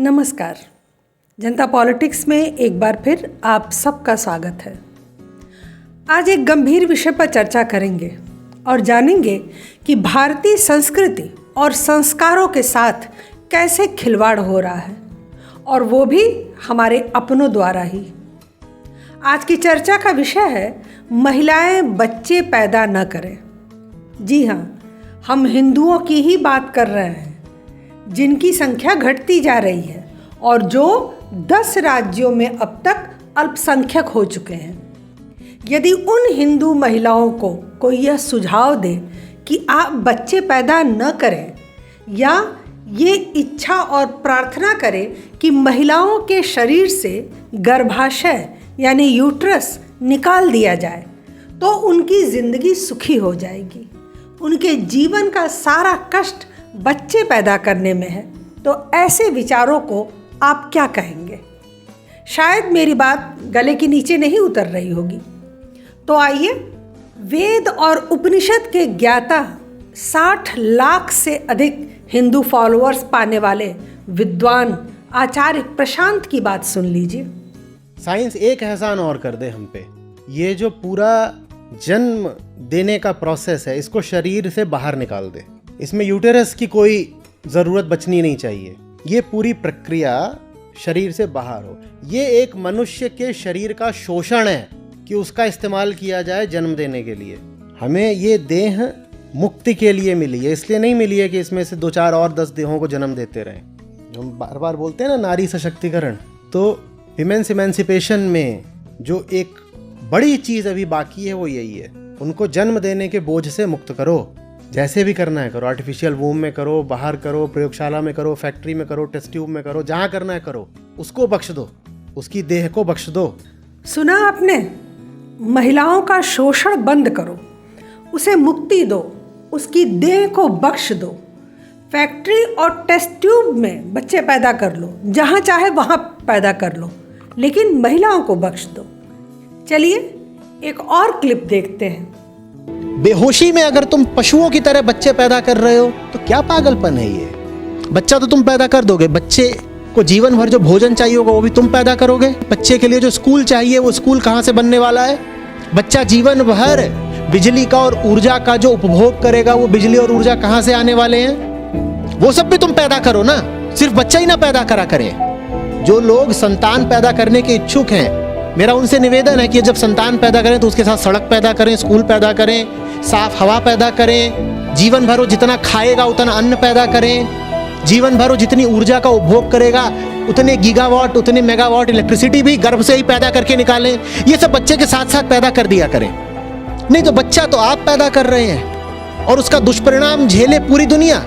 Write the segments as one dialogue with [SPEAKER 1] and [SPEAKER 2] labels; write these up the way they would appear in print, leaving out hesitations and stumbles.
[SPEAKER 1] नमस्कार। जनता पॉलिटिक्स में एक बार फिर आप सबका स्वागत है। आज एक गंभीर विषय पर चर्चा करेंगे और जानेंगे कि भारतीय संस्कृति और संस्कारों के साथ कैसे खिलवाड़ हो रहा है, और वो भी हमारे अपनों द्वारा ही। आज की चर्चा का विषय है महिलाएं बच्चे पैदा न करें। जी हाँ, हम हिंदुओं की ही बात कर रहे हैं, जिनकी संख्या घटती जा रही है और जो 10 राज्यों में अब तक अल्पसंख्यक हो चुके हैं। यदि उन हिंदू महिलाओं को कोई यह सुझाव दे कि आप बच्चे पैदा न करें, या ये इच्छा और प्रार्थना करें कि महिलाओं के शरीर से गर्भाशय यानी यूट्रस निकाल दिया जाए, तो उनकी ज़िंदगी सुखी हो जाएगी। उनके जीवन का सारा कष्ट बच्चे पैदा करने में है, तो ऐसे विचारों को आप क्या कहेंगे? शायद मेरी बात गले के नीचे नहीं उतर रही होगी। तो आइए, वेद और उपनिषद के ज्ञाता 60 लाख से अधिक हिंदू फॉलोअर्स पाने वाले विद्वान आचार्य प्रशांत की बात सुन लीजिए।
[SPEAKER 2] साइंस एक एहसान और कर दे हम पे। ये जो पूरा जन्म देने का प्रोसेस है, इसको शरीर से बाहर निकाल दे। इसमें यूटेरस की कोई ज़रूरत बचनी नहीं चाहिए। ये पूरी प्रक्रिया शरीर से बाहर हो। ये एक मनुष्य के शरीर का शोषण है कि उसका इस्तेमाल किया जाए जन्म देने के लिए। हमें ये देह मुक्ति के लिए मिली है, इसलिए नहीं मिली है कि इसमें से 2-4 और 10 देहों को जन्म देते रहें। हम बार बार बोलते हैं ना, नारी सशक्तिकरण। तो विमेंस इमेंसिपेशन में जो एक बड़ी चीज़ अभी बाकी है वो यही है, उनको जन्म देने के बोझ से मुक्त करो। जैसे भी करना है करो, आर्टिफिशियल वूम में करो, बाहर करो, प्रयोगशाला में करो, फैक्ट्री में करो, टेस्ट ट्यूब में करो, जहाँ करना है करो। उसको बख्श दो, उसकी देह को बख्श दो।
[SPEAKER 1] सुना आपने? महिलाओं का शोषण बंद करो, उसे मुक्ति दो, उसकी देह को बख्श दो। फैक्ट्री और टेस्ट ट्यूब में बच्चे पैदा कर लो, जहाँ चाहे वहाँ पैदा कर लो, लेकिन महिलाओं को बख्श दो। चलिए एक और क्लिप देखते हैं।
[SPEAKER 2] बेहोशी में अगर तुम पशुओं की तरह बच्चे पैदा कर रहे हो तो क्या पागलपन है ये? बच्चा तो तुम पैदा कर दोगे, बच्चे को जीवन भर जो भोजन चाहिए होगा वो भी तुम पैदा करोगे। बच्चे के लिए जो स्कूल चाहिए वो स्कूल कहाँ से बनने वाला है? बच्चा जीवन भर बिजली का और ऊर्जा का जो उपभोग करेगा, वो बिजली और ऊर्जा कहाँ से आने वाले हैं? वो सब भी तुम पैदा करो ना, सिर्फ बच्चा ही ना पैदा करा करें। जो लोग संतान पैदा करने के इच्छुक हैं, मेरा उनसे निवेदन है कि जब संतान पैदा करें तो उसके साथ सड़क पैदा करें, स्कूल पैदा करें, साफ हवा पैदा करें। जीवन भर वो जितना खाएगा उतना अन्न पैदा करें। जीवन भर वो जितनी ऊर्जा का उपभोग करेगा उतने गीगावाट, उतने मेगावाट इलेक्ट्रिसिटी भी गर्भ से ही पैदा करके निकालें। ये सब बच्चे के साथ साथ पैदा कर दिया करें। नहीं तो बच्चा तो आप पैदा कर रहे हैं और उसका दुष्परिणाम झेले पूरी दुनिया,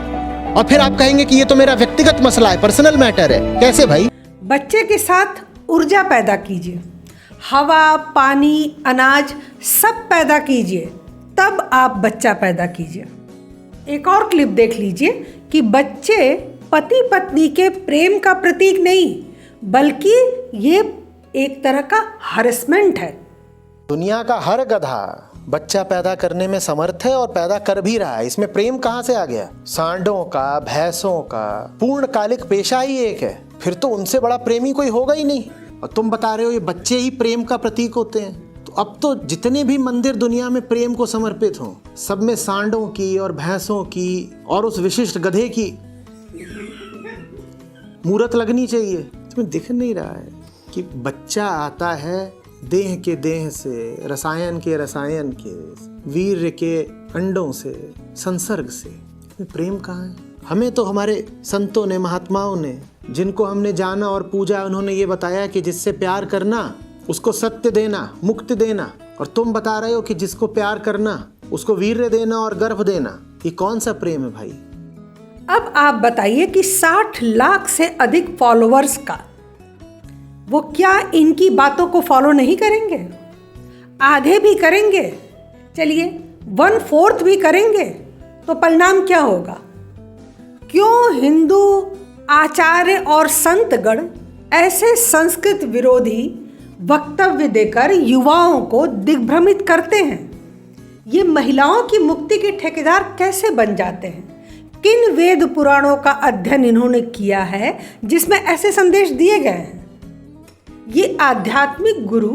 [SPEAKER 2] और फिर आप कहेंगे कि ये तो मेरा व्यक्तिगत मसला है, पर्सनल मैटर है। कैसे भाई?
[SPEAKER 1] बच्चे के साथ ऊर्जा पैदा कीजिए, हवा, पानी, अनाज सब पैदा कीजिए, तब आप बच्चा पैदा कीजिए। एक और क्लिप देख लीजिए कि बच्चे पति पत्नी के प्रेम का प्रतीक नहीं, बल्कि ये एक तरह का हरेसमेंट है।
[SPEAKER 2] दुनिया का हर गधा बच्चा पैदा करने में समर्थ है और पैदा कर भी रहा है। इसमें प्रेम कहाँ से आ गया? सांडों का, भैंसों का पूर्णकालिक पेशा ही एक है, फिर तो उनसे बड़ा प्रेमी कोई होगा ही नहीं। और तुम बता रहे हो ये बच्चे ही प्रेम का प्रतीक होते हैं। तो अब तो जितने भी मंदिर दुनिया में प्रेम को समर्पित हों, सब में सांडों की और भैंसों की और उस विशिष्ट गधे की मूर्त लगनी चाहिए। तुम्हें दिख नहीं रहा है कि बच्चा आता है देह के देह से, रसायन के रसायन के, वीर्य के अंडों से, संसर्ग से। प्रेम कहाँ है? हमें तो हमारे संतों ने, महात्माओं ने, जिनको हमने जाना और पूजा, उन्होंने ये बताया कि जिससे प्यार करना उसको सत्य देना, मुक्ति देना। और तुम बता रहे हो कि जिसको प्यार करना उसको वीर्य देना और गर्भ देना। ये कौन सा प्रेम है भाई?
[SPEAKER 1] अब आप बताइए कि 60 लाख से अधिक फॉलोअर्स का वो क्या इनकी बातों को फॉलो नहीं करेंगे? आधे भी करेंगे, चलिए 1/4 भी करेंगे, तो परिणाम क्या होगा? क्यों हिंदू आचार्य और संतगण ऐसे संस्कृत विरोधी वक्तव्य देकर युवाओं को दिग्भ्रमित करते हैं? ये महिलाओं की मुक्ति के ठेकेदार कैसे बन जाते हैं? किन वेद पुराणों का अध्ययन इन्होंने किया है जिसमें ऐसे संदेश दिए गए हैं? ये आध्यात्मिक गुरु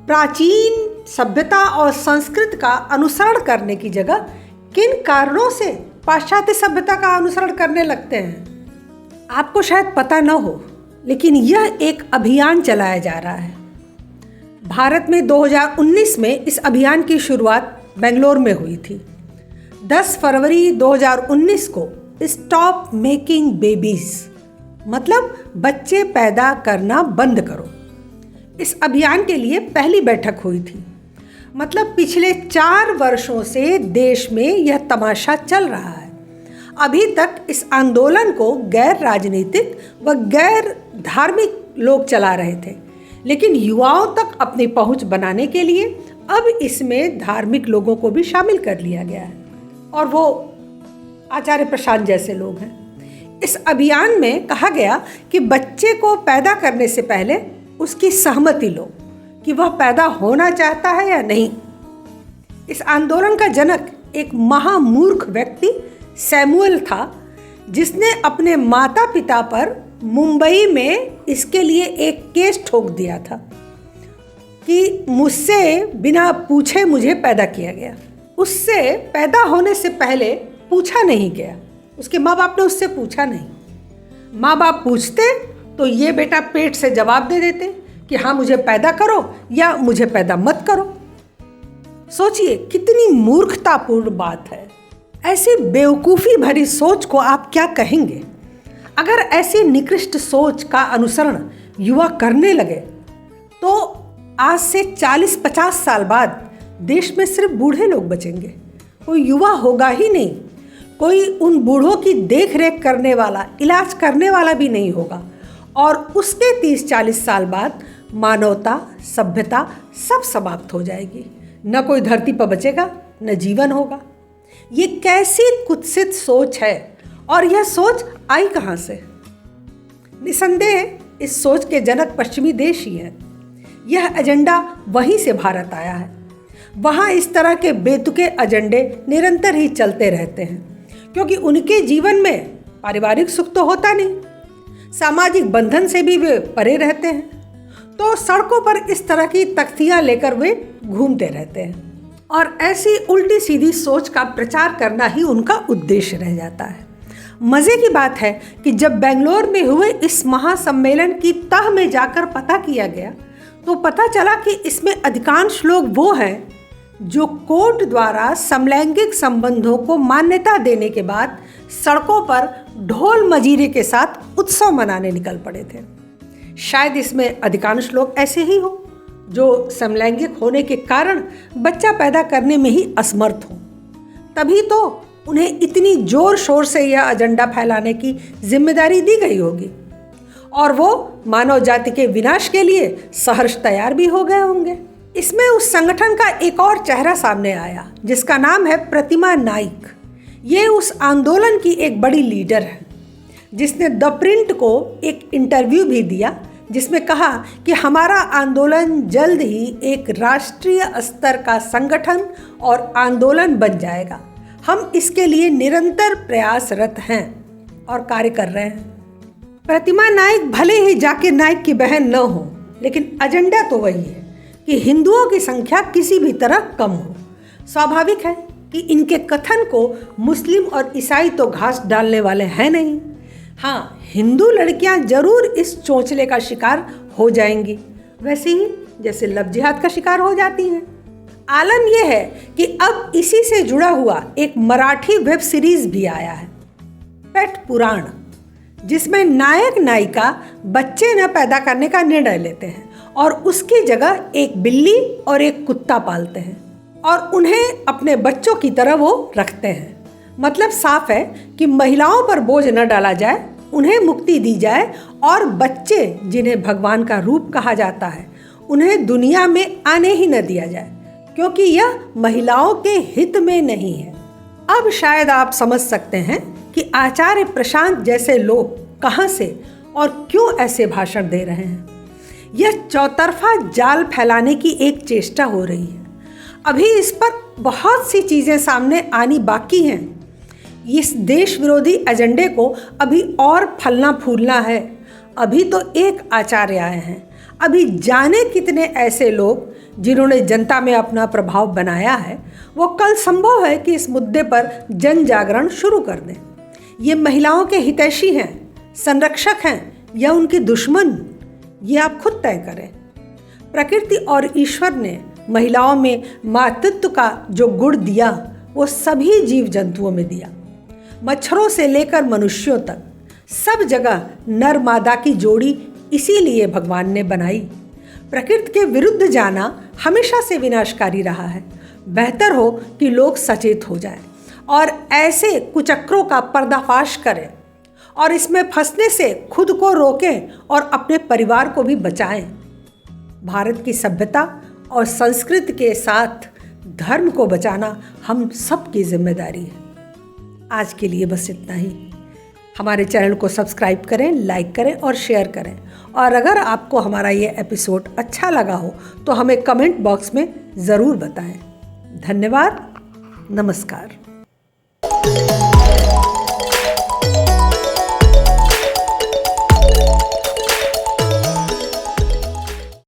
[SPEAKER 1] प्राचीन सभ्यता और संस्कृत का अनुसरण करने की जगह किन कारणों से पाश्चात्य सभ्यता का अनुसरण करने लगते हैं? आपको शायद पता न हो, लेकिन यह एक अभियान चलाया जा रहा है। भारत में 2019 में इस अभियान की शुरुआत बेंगलोर में हुई थी। 10 फरवरी 2019 को स्टॉप मेकिंग बेबीज, मतलब बच्चे पैदा करना बंद करो, इस अभियान के लिए पहली बैठक हुई थी। मतलब पिछले 4 वर्षों से देश में यह तमाशा चल रहा है। अभी तक इस आंदोलन को गैर राजनीतिक व गैर धार्मिक लोग चला रहे थे, लेकिन युवाओं तक अपनी पहुंच बनाने के लिए अब इसमें धार्मिक लोगों को भी शामिल कर लिया गया है, और वो आचार्य प्रशांत जैसे लोग हैं। इस अभियान में कहा गया कि बच्चे को पैदा करने से पहले उसकी सहमति लो कि वह पैदा होना चाहता है या नहीं। इस आंदोलन का जनक एक महामूर्ख व्यक्ति सैमुअल था, जिसने अपने माता पिता पर मुंबई में इसके लिए एक केस ठोक दिया था कि मुझसे बिना पूछे मुझे पैदा किया गया। उससे पैदा होने से पहले पूछा नहीं गया, उसके माँ बाप ने उससे पूछा नहीं। माँ बाप पूछते तो ये बेटा पेट से जवाब दे देते कि हाँ मुझे पैदा करो या मुझे पैदा मत करो। सोचिए कितनी मूर्खतापूर्ण बात है। ऐसी बेवकूफ़ी भरी सोच को आप क्या कहेंगे? अगर ऐसी निकृष्ट सोच का अनुसरण युवा करने लगे तो आज से 40-50 साल बाद देश में सिर्फ बूढ़े लोग बचेंगे, कोई युवा होगा ही नहीं। कोई उन बूढ़ों की देख रेख करने वाला, इलाज करने वाला भी नहीं होगा, और उसके 30-40 साल बाद मानवता, सभ्यता सब समाप्त हो जाएगी। न कोई धरती पर बचेगा, न जीवन होगा। ये कैसी कुत्सित सोच है, और यह सोच आई कहाँ से? निसंदेह इस सोच के जनक पश्चिमी देश ही हैं। यह एजेंडा वहीं से भारत आया है। वहाँ इस तरह के बेतुके एजेंडे निरंतर ही चलते रहते हैं, क्योंकि उनके जीवन में पारिवारिक सुख तो होता नहीं, सामाजिक बंधन से भी वे परे रहते हैं, तो सड़कों पर इस तरह की तख्तियाँ लेकर वे घूमते रहते हैं, और ऐसी उल्टी सीधी सोच का प्रचार करना ही उनका उद्देश्य रह जाता है। मज़े की बात है कि जब बेंगलोर में हुए इस महासम्मेलन की तह में जाकर पता किया गया तो पता चला कि इसमें अधिकांश लोग वो हैं जो कोर्ट द्वारा समलैंगिक संबंधों को मान्यता देने के बाद सड़कों पर ढोल मजीरे के साथ उत्सव मनाने निकल पड़े थे। शायद इसमें अधिकांश लोग ऐसे ही हों जो समलैंगिक होने के कारण बच्चा पैदा करने में ही असमर्थ हों। तभी तो उन्हें इतनी जोर शोर से यह एजेंडा फैलाने की जिम्मेदारी दी गई होगी, और वो मानव जाति के विनाश के लिए सहर्ष तैयार भी हो गए होंगे। इसमें उस संगठन का एक और चेहरा सामने आया जिसका नाम है प्रतिमा नाइक। ये उस आंदोलन की एक बड़ी लीडर है, जिसने द प्रिंट को एक इंटरव्यू भी दिया जिसमें कहा कि हमारा आंदोलन जल्द ही एक राष्ट्रीय स्तर का संगठन और आंदोलन बन जाएगा। हम इसके लिए निरंतर प्रयासरत हैं और कार्य कर रहे हैं। प्रतिमा नाइक भले ही जाकिर नाइक की बहन न हो, लेकिन एजेंडा तो वही है कि हिंदुओं की संख्या किसी भी तरह कम हो। स्वाभाविक है कि इनके कथन को मुस्लिम और ईसाई तो घास डालने वाले हैं नहीं। हाँ, हिंदू लड़कियां जरूर इस चोंचले का शिकार हो जाएंगी, वैसे ही जैसे लव जिहाद का शिकार हो जाती हैं। आलम यह है कि अब इसी से जुड़ा हुआ एक मराठी वेब सीरीज भी आया है, पेट पुराण, जिसमें नायक नायिका बच्चे न पैदा करने का निर्णय लेते हैं और उसकी जगह एक बिल्ली और एक कुत्ता पालते हैं और उन्हें अपने बच्चों की तरह वो रखते हैं। मतलब साफ है कि महिलाओं पर बोझ न डाला जाए, उन्हें मुक्ति दी जाए और बच्चे जिन्हें भगवान का रूप कहा जाता है उन्हें दुनिया में आने ही न दिया जाए, क्योंकि यह महिलाओं के हित में नहीं है। अब शायद आप समझ सकते हैं कि आचार्य प्रशांत जैसे लोग कहाँ से और क्यों ऐसे भाषण दे रहे हैं। यह चौतरफा जाल फैलाने की एक चेष्टा हो रही है। अभी इस पर बहुत सी चीज़ें सामने आनी बाकी हैं। इस देश विरोधी एजेंडे को अभी और फलना फूलना है। अभी तो एक आचार्य आए हैं, अभी जाने कितने ऐसे लोग जिन्होंने जनता में अपना प्रभाव बनाया है, वो कल संभव है कि इस मुद्दे पर जन जागरण शुरू कर दें। ये महिलाओं के हितैषी हैं, संरक्षक हैं या उनके दुश्मन, ये आप खुद तय करें। प्रकृति और ईश्वर ने महिलाओं में मातृत्व का जो गुण दिया वो सभी जीव जंतुओं में दिया। मच्छरों से लेकर मनुष्यों तक सब जगह नर मादा की जोड़ी इसीलिए भगवान ने बनाई। प्रकृति के विरुद्ध जाना हमेशा से विनाशकारी रहा है। बेहतर हो कि लोग सचेत हो जाएं और ऐसे कुचक्रों का पर्दाफाश करें और इसमें फंसने से खुद को रोकें और अपने परिवार को भी बचाएं। भारत की सभ्यता और संस्कृति के साथ धर्म को बचाना हम सबकी जिम्मेदारी है। आज के लिए बस इतना ही। हमारे चैनल को सब्सक्राइब करें, लाइक करें और शेयर करें। और अगर आपको हमारा ये एपिसोड अच्छा लगा हो तो हमें कमेंट बॉक्स में ज़रूर बताएं। धन्यवाद। नमस्कार।